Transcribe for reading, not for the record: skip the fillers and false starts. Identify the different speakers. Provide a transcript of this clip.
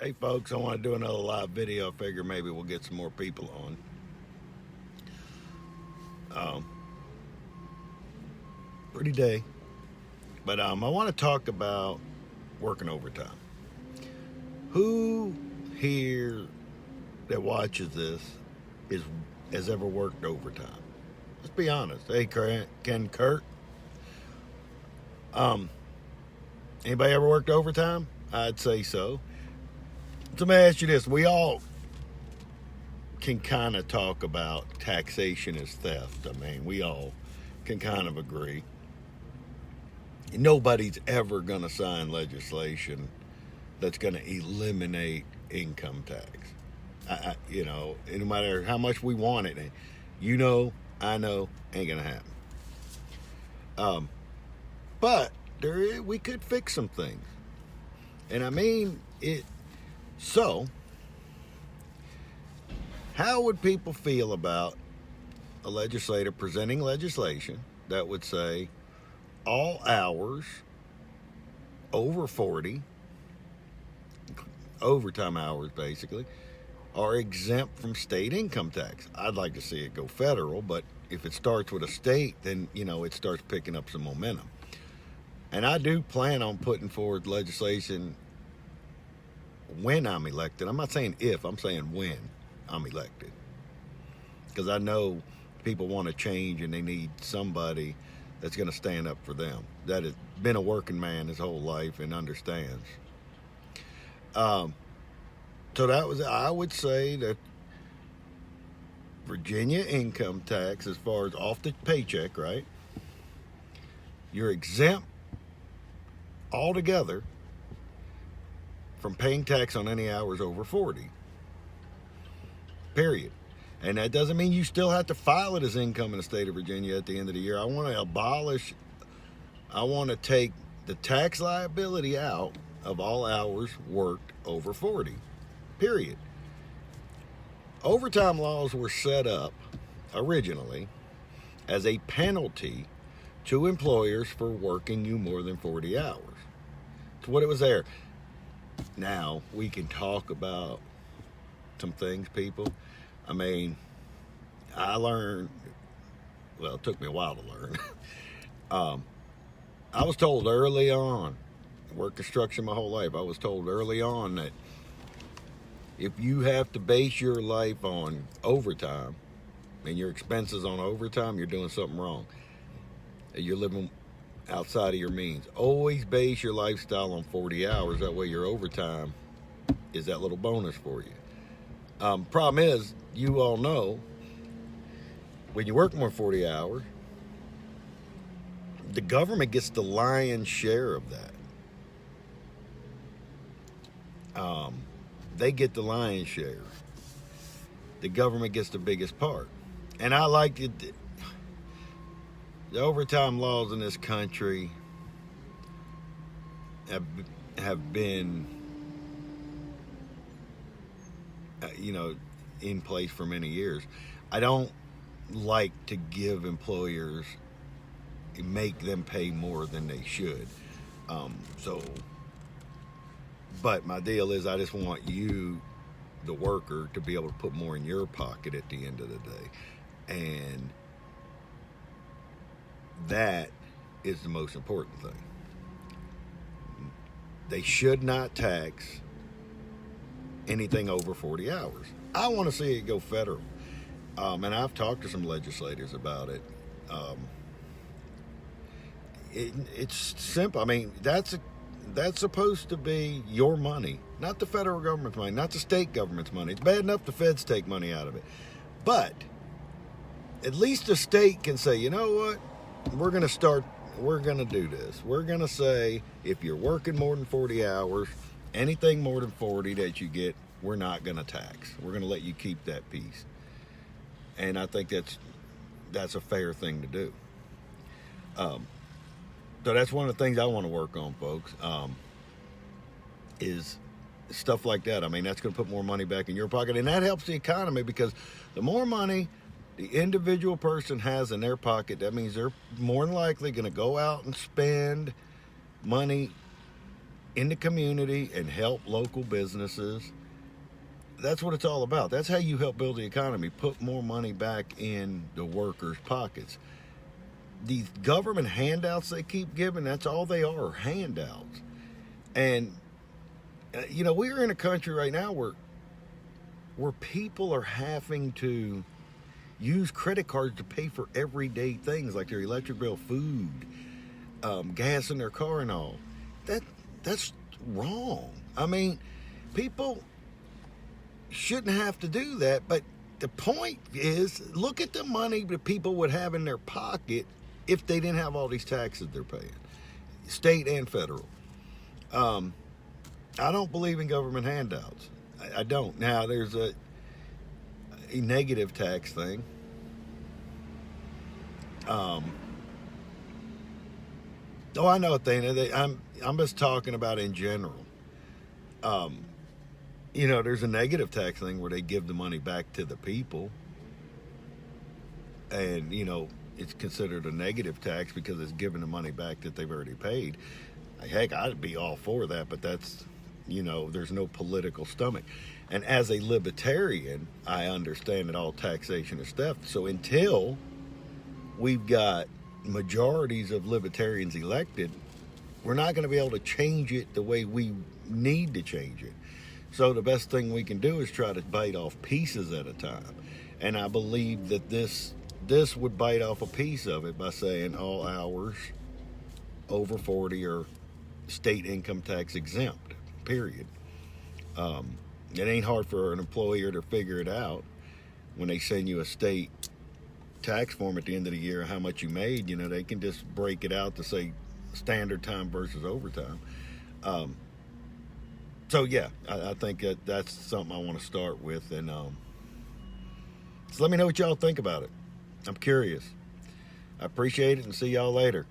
Speaker 1: Hey folks, I want to do another live video. I figure maybe we'll get some more people on. Um, Pretty day, but I want to talk about working overtime. Who here that watches this is has ever worked overtime? Let's be honest. Hey, Ken Kurt. Um, Anybody ever worked overtime? I'd say so. So let me ask you this: we all can kind of talk about taxation as theft. I mean, we all can kind of agree. Nobody's ever going to sign legislation that's going to eliminate income tax. No matter how much we want it, I know, ain't going to happen. But we could fix some things. And I mean, it. So, how would people feel about a legislator presenting legislation that would say all hours over 40, overtime hours basically, are exempt from state income tax? I'd like to see it go federal, but if it starts with a state, then, it starts picking up some momentum. And I do plan on putting forward legislation when I'm elected. I'm not saying if, I'm saying when I'm elected. Because I know people want to change and they need somebody that's going to stand up for them, that has been a working man his whole life and understands. So I would say that Virginia income tax, as far as off the paycheck, right? You're exempt altogether from paying tax on any hours over 40. Period. And that doesn't mean you still have to file it as income in the state of Virginia at the end of the year. I want to take the tax liability out of all hours worked over 40. Period. Overtime laws were set up originally as a penalty to employers for working you more than 40 hours. That's what it was there. Now, we can talk about some things, people. I mean, I learned, well, it took me a while to learn. I was told early on, I worked construction my whole life, I was told early on that if you have to base your life on overtime and your expenses on overtime, you're doing something wrong. You're living outside of your means. Always base your lifestyle on 40 hours. That way your overtime is that little bonus for you. Problem is, you all know, when you work more than 40 hours, the government gets the lion's share of that. They get the lion's share. The government gets the biggest part. And I like it. The overtime laws in this country have been, in place for many years. I don't like to give employers, make them pay more than they should. But my deal is I just want you, the worker, to be able to put more in your pocket at the end of the day. And that is the most important thing. They should not tax anything over 40 hours. I want to see it go federal. And I've talked to some legislators about it. It's simple. I mean, that's supposed to be your money, not the federal government's money, not the state government's money. It's bad enough the feds take money out of it. But at least the state can say, you know what? We're going to do this. We're going to say, if you're working more than 40 hours, anything more than 40 that you get, we're not going to tax. We're going to let you keep that piece. And I think that's a fair thing to do. So that's one of the things I want to work on, folks, is stuff like that. I mean, that's going to put more money back in your pocket. And that helps the economy, because the more money the individual person has in their pocket, that means they're more than likely going to go out and spend money in the community and help local businesses. That's what it's all about. That's how you help build the economy. Put more money back in the workers' pockets. These government handouts they keep giving, that's all they are, handouts. And we're in a country right now where people are having to use credit cards to pay for everyday things like their electric bill, food, gas in their car, and all. That's wrong. I mean, people shouldn't have to do that. But the point is, look at the money that people would have in their pocket if they didn't have all these taxes they're paying, state and federal. I don't believe in government handouts. I don't. Now, there's a negative tax thing. I know, Athena. I'm just talking about in general. There's a negative tax thing where they give the money back to the people, and it's considered a negative tax because it's giving the money back that they've already paid. Heck, I'd be all for that, but that's there's no political stomach. And as a libertarian, I understand that all taxation is theft. So until we've got majorities of libertarians elected, we're not going to be able to change it the way we need to change it. So the best thing we can do is try to bite off pieces at a time. And I believe that this would bite off a piece of it by saying all hours over 40 are state income tax exempt, period. It ain't hard for an employer to figure it out when they send you a state tax form at the end of the year how much you made. They can just break it out to say standard time versus overtime. So yeah, I think that's something I want to start with, and so let me know what y'all think about it. I'm curious. I appreciate it, and see y'all later.